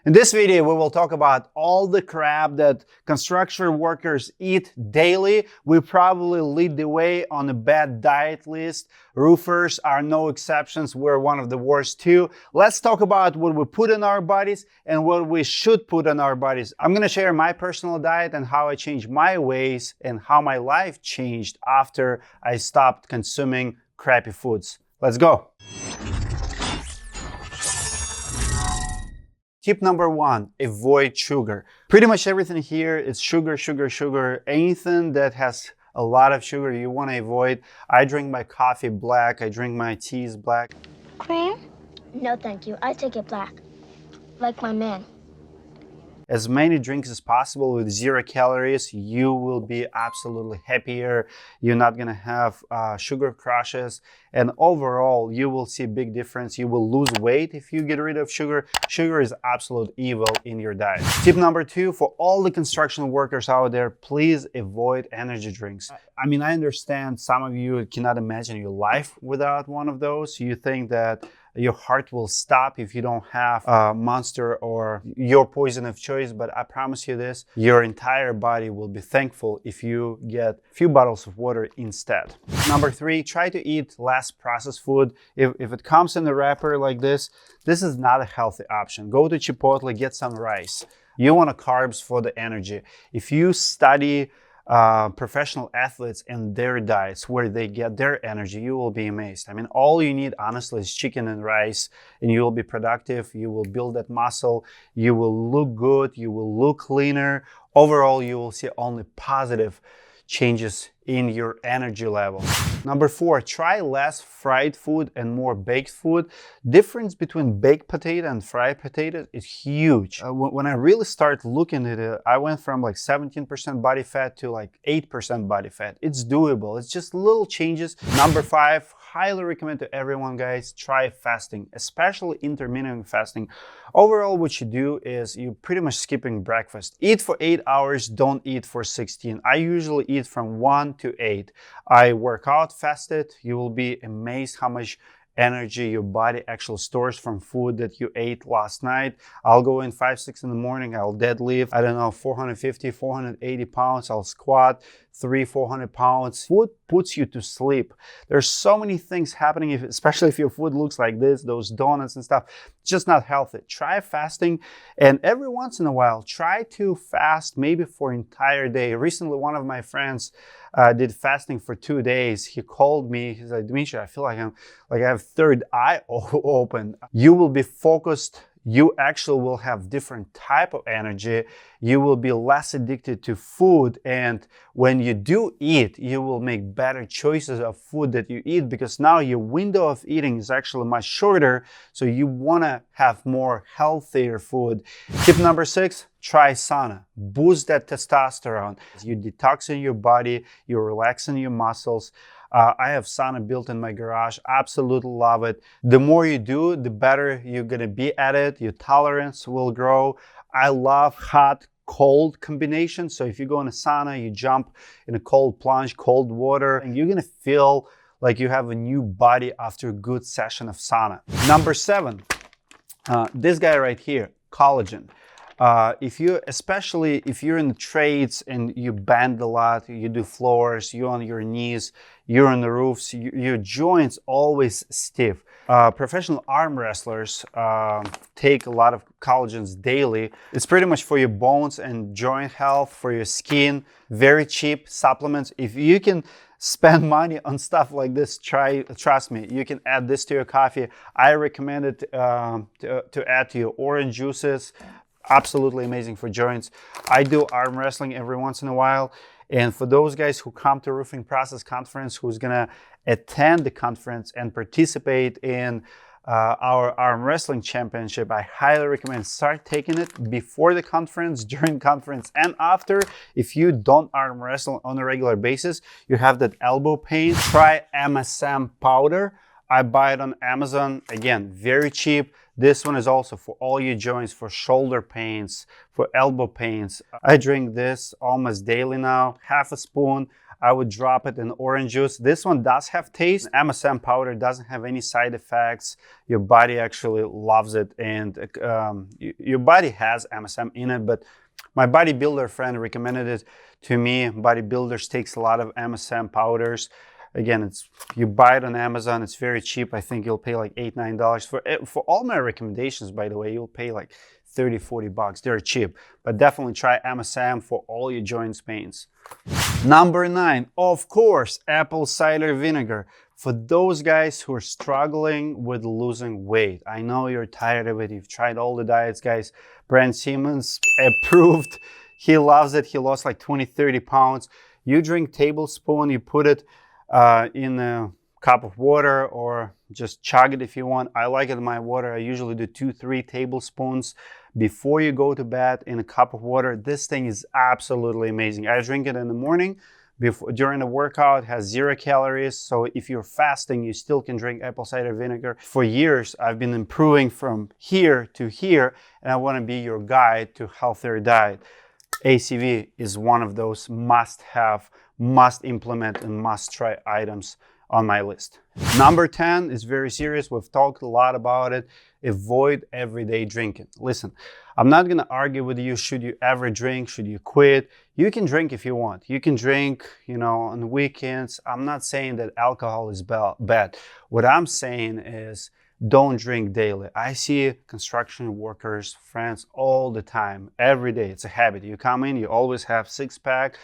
In this video, we will talk about all the crap that construction workers eat daily. We probably lead the way on a bad diet list. Roofers are no exceptions. We're one of the worst too. Let's talk about what we put in our bodies and what we should put in our bodies. I'm going to share my personal diet and how I changed my ways and how my life changed after I stopped consuming crappy foods. Let's go. Tip number one, avoid sugar. Pretty much everything here is sugar, sugar, sugar. Anything that has a lot of sugar you want to avoid. I drink my coffee black. I drink my teas black. Cream? No, thank you. I take it black. Like my man. As many drinks as possible with 0 calories, you will be absolutely happier. You're not gonna have sugar crashes, and overall, you will see a big difference. You will lose weight if you get rid of sugar. Sugar is absolute evil in your diet. Tip number two, for all the construction workers out there, please avoid energy drinks. I mean, I understand some of you cannot imagine your life without one of those. You think that your heart will stop if you don't have a Monster or your poison of choice, but I promise you this, your entire body will be thankful if you get a few bottles of water instead. Number three, try to eat less processed food. If it comes in a wrapper like this is not a healthy option. Go to Chipotle, get some rice. You want carbs for the energy. If you study professional athletes and their diets, where they get their energy, you will be amazed. I mean, all you need honestly is chicken and rice, and you will be productive. You will build that muscle. You will look good. You will look leaner. Overall, you will see only positive changes in your energy level. Number four, try less fried food and more baked food. Difference between baked potato and fried potato is huge. When I really start looking at it, I went from like 17% body fat to like 8% body fat. It's doable. It's just little changes. Number five, highly recommend to everyone, guys, try fasting, especially intermittent fasting. Overall, what you do is you're pretty much skipping breakfast. Eat for 8 hours, don't eat for 16. I usually eat from 1 to 8. I work out fasted. You will be amazed how much energy your body actually stores from food that you ate last night. I'll go in 5, 6 in the morning. I'll deadlift, I don't know, 450, 480 pounds. I'll squat 300, 400 pounds. Food puts you to sleep. There's so many things happening, especially if your food looks like this, those donuts and stuff. It's just not healthy. Try fasting, and every once in a while, try to fast maybe for an entire day. Recently, one of my friends did fasting for 2 days. He called me. He's like, Dmitry, I feel like I have third eye open. You will be focused. You actually will have different type of energy. You will be less addicted to food. And when you do eat, you will make better choices of food that you eat, because now your window of eating is actually much shorter. So you want to have more healthier food. Tip number six, try sauna. Boost that testosterone. You detoxing your body, you're relaxing your muscles. I have sauna built in my garage. Absolutely love it. The more you do, the better you're gonna be at it. Your tolerance will grow. I love hot, cold combination. So if you go in a sauna, you jump in a cold plunge, cold water, and you're gonna feel like you have a new body after a good session of sauna. Number seven, this guy right here, collagen. Especially if you're in the trades and you bend a lot, you do floors, you're on your knees, you're on the roofs, your joints always stiff. Professional arm wrestlers take a lot of collagens daily. It's pretty much for your bones and joint health, for your skin. Very cheap supplements. If you can spend money on stuff like this, trust me, you can add this to your coffee. I recommend it to add to your orange juices. Absolutely amazing for joints. I do arm wrestling every once in a while. And for those guys who come to Roofing Process Conference, who's gonna attend the conference and participate in our arm wrestling championship, I highly recommend start taking it before the conference, during conference, and after. If you don't arm wrestle on a regular basis, you have that elbow pain, try MSM powder. I buy it on Amazon. Again, very cheap. This one is also for all your joints, for shoulder pains, for elbow pains. I drink this almost daily now, half a spoon. I would drop it in orange juice. This one does have taste. MSM powder doesn't have any side effects. Your body actually loves it, and your body has MSM in it, but my bodybuilder friend recommended it to me. Bodybuilders takes a lot of MSM powders. Again, you buy it on Amazon. It's very cheap. I think you'll pay like $8, $9 for all my recommendations. By the way, you'll pay like 30, 40 bucks. They're cheap, but definitely try MSM for all your joints pains. Number 9, of course, apple cider vinegar. For those guys who are struggling with losing weight, I know you're tired of it. You've tried all the diets, guys. Brent Simmons approved. He loves it. He lost like 20, 30 pounds. You drink tablespoon, you put it in a cup of water, or just chug it if you want. I like it in my water. I usually do 2-3 tablespoons before you go to bed in a cup of water. This thing is absolutely amazing. I drink it in the morning during the workout. It has 0 calories, so if you're fasting, you still can drink apple cider vinegar. For years, I've been improving from here to here, and I want to be your guide to healthier diet. ACV is one of those must-have, must-implement, and must-try items on my list. Number 10 is very serious. We've talked a lot about it. Avoid everyday drinking. Listen, I'm not going to argue with you. Should you ever drink? Should you quit? You can drink if you want. You can drink, on weekends. I'm not saying that alcohol is bad. What I'm saying is don't drink daily. I see construction workers, friends, all the time, every day. It's a habit. You come in, you always have 6-pack.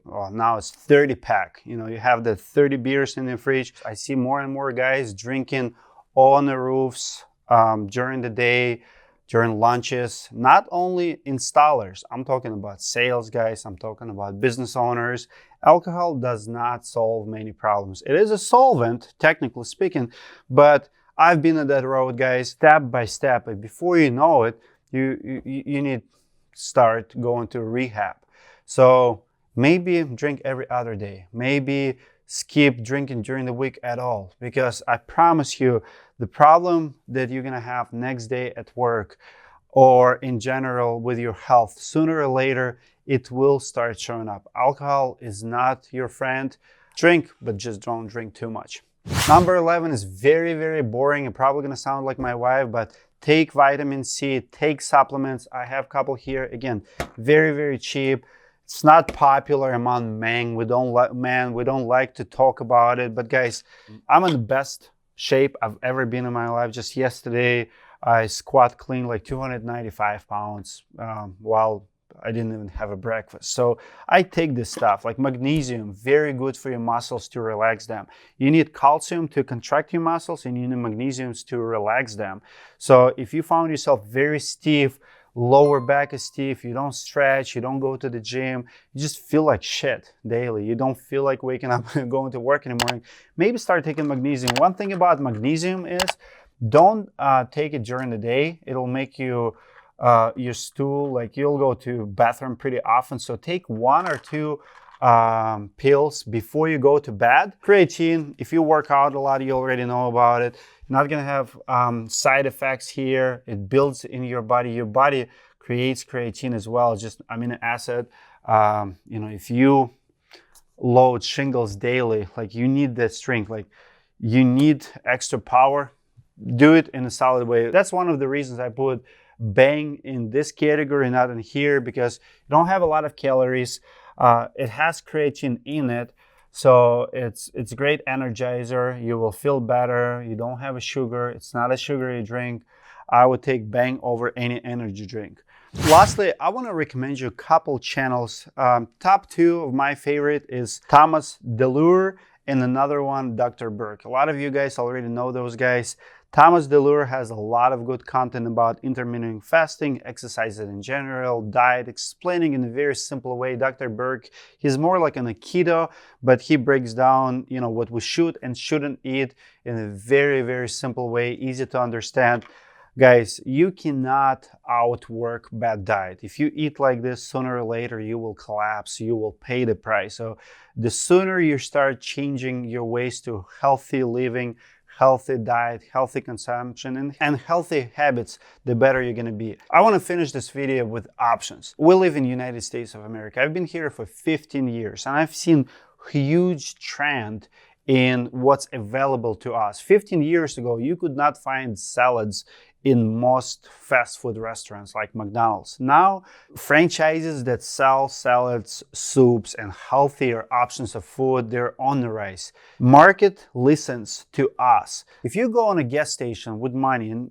Well, now it's 30-pack. You have the 30 beers in the fridge. I see more and more guys drinking on the roofs during the day, during lunches. Not only installers. I'm talking about sales guys. I'm talking about business owners. Alcohol does not solve many problems. It is a solvent, technically speaking, but I've been on that road, guys, step by step. And before you know it, you need to start going to rehab. So maybe drink every other day. Maybe skip drinking during the week at all. Because I promise you, the problem that you're going to have next day at work or in general with your health, sooner or later, it will start showing up. Alcohol is not your friend. Drink, but just don't drink too much. Number 11 is very, very boring and probably gonna sound like my wife, but take vitamin C, take supplements. I have a couple here. Again, very, very cheap. It's not popular among men. We don't like to talk about it. But guys, I'm in the best shape I've ever been in my life. Just yesterday, I squat clean like 295 pounds while I didn't even have a breakfast. So I take this stuff like magnesium, very good for your muscles to relax them. You need calcium to contract your muscles, and you need magnesiums to relax them. So if you found yourself very stiff, lower back is stiff, you don't stretch, you don't go to the gym, you just feel like shit daily. You don't feel like waking up and going to work in the morning, maybe start taking magnesium. One thing about magnesium is don't take it during the day. It'll make you your stool, like you'll go to bathroom pretty often. So take 1 or 2 pills before you go to bed. Creatine, if you work out a lot, you already know about it. You're not gonna have side effects here. It builds in your body. Your body creates creatine as well, just amino acid. If you load shingles daily, like you need that strength, like you need extra power, do it in a solid way. That's one of the reasons I put Bang in this category, not in here, because you don't have a lot of calories. It has creatine in it, so it's a great energizer. You will feel better. You don't have a sugar. It's not a sugary drink. I would take Bang over any energy drink. Lastly, I want to recommend you a couple channels. Top 2 of my favorite is Thomas DeLure and another one, Dr. Burke. A lot of you guys already know those guys. Thomas DeLure has a lot of good content about intermittent fasting, exercises in general, diet, explaining in a very simple way. Dr. Burke, he's more like on a keto, but he breaks down, what we should and shouldn't eat in a very, very simple way, easy to understand. Guys, you cannot outwork bad diet. If you eat like this, sooner or later you will collapse, you will pay the price. So the sooner you start changing your ways to healthy living, healthy diet, healthy consumption, and healthy habits, the better you're gonna be. I wanna finish this video with options. We live in the United States of America. I've been here for 15 years and I've seen huge trend in what's available to us. 15 years ago, you could not find salads in most fast food restaurants like McDonald's. Now, franchises that sell salads, soups, and healthier options of food, they're on the rise. Market listens to us. If you go on a gas station with money and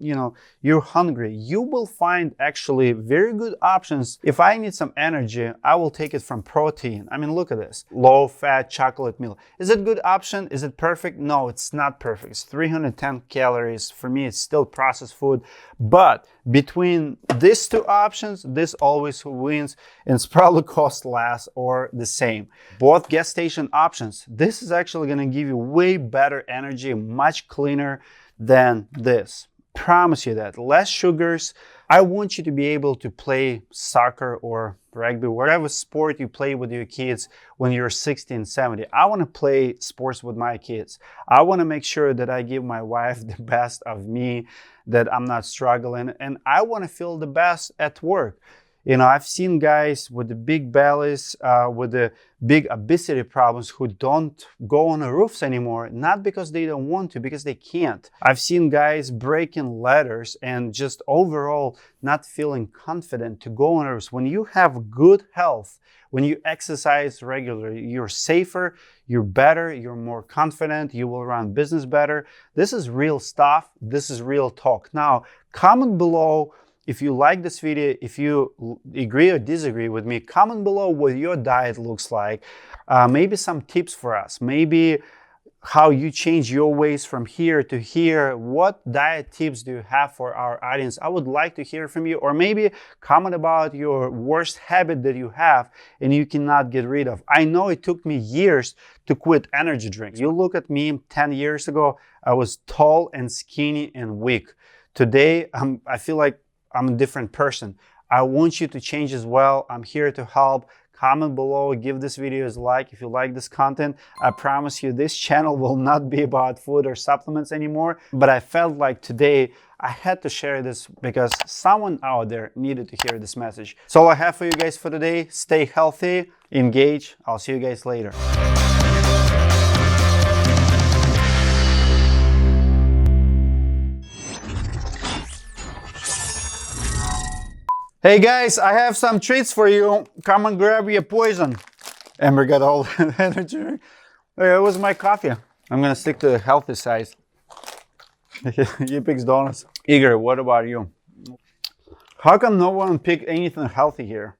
you're hungry, you will find actually very good options. If I need some energy, I will take it from protein. I mean, look at this. Low-fat chocolate milk. Is it a good option? Is it perfect? No, it's not perfect. It's 310 calories. For me, it's still processed food. But between these two options, this always wins, and it's probably cost less or the same. Both gas station options, this is actually going to give you way better energy, much cleaner than this. Promise you that. Less sugars. I want you to be able to play soccer or rugby, whatever sport you play with your kids when you're 60 and 70. I want to play sports with my kids. I want to make sure that I give my wife the best of me, that I'm not struggling, and I want to feel the best at work. I've seen guys with the big bellies, with the big obesity problems who don't go on the roofs anymore, not because they don't want to, because they can't. I've seen guys breaking ladders and just overall not feeling confident to go on the roofs. When you have good health, when you exercise regularly, you're safer, you're better, you're more confident, you will run business better. This is real stuff. This is real talk. Now, comment below if you like this video, if you agree or disagree with me. Comment below what your diet looks like. Maybe some tips for us. Maybe how you change your ways from here to here. What diet tips do you have for our audience? I would like to hear from you. Or maybe comment about your worst habit that you have and you cannot get rid of. I know it took me years to quit energy drinks. You look at me 10 years ago, I was tall and skinny and weak. Today, I feel like I'm a different person. I want you to change as well. I'm here to help. Comment below, give this video a like if you like this content. I promise you this channel will not be about food or supplements anymore, but I felt like today I had to share this because someone out there needed to hear this message. So all I have for you guys for today. Stay healthy, engage. I'll see you guys later. Hey guys, I have some treats for you. Come and grab your poison. Amber got all the energy. It was my coffee. I'm gonna stick to the healthy side. He picks donuts. Igor, what about you? How come no one picked anything healthy here?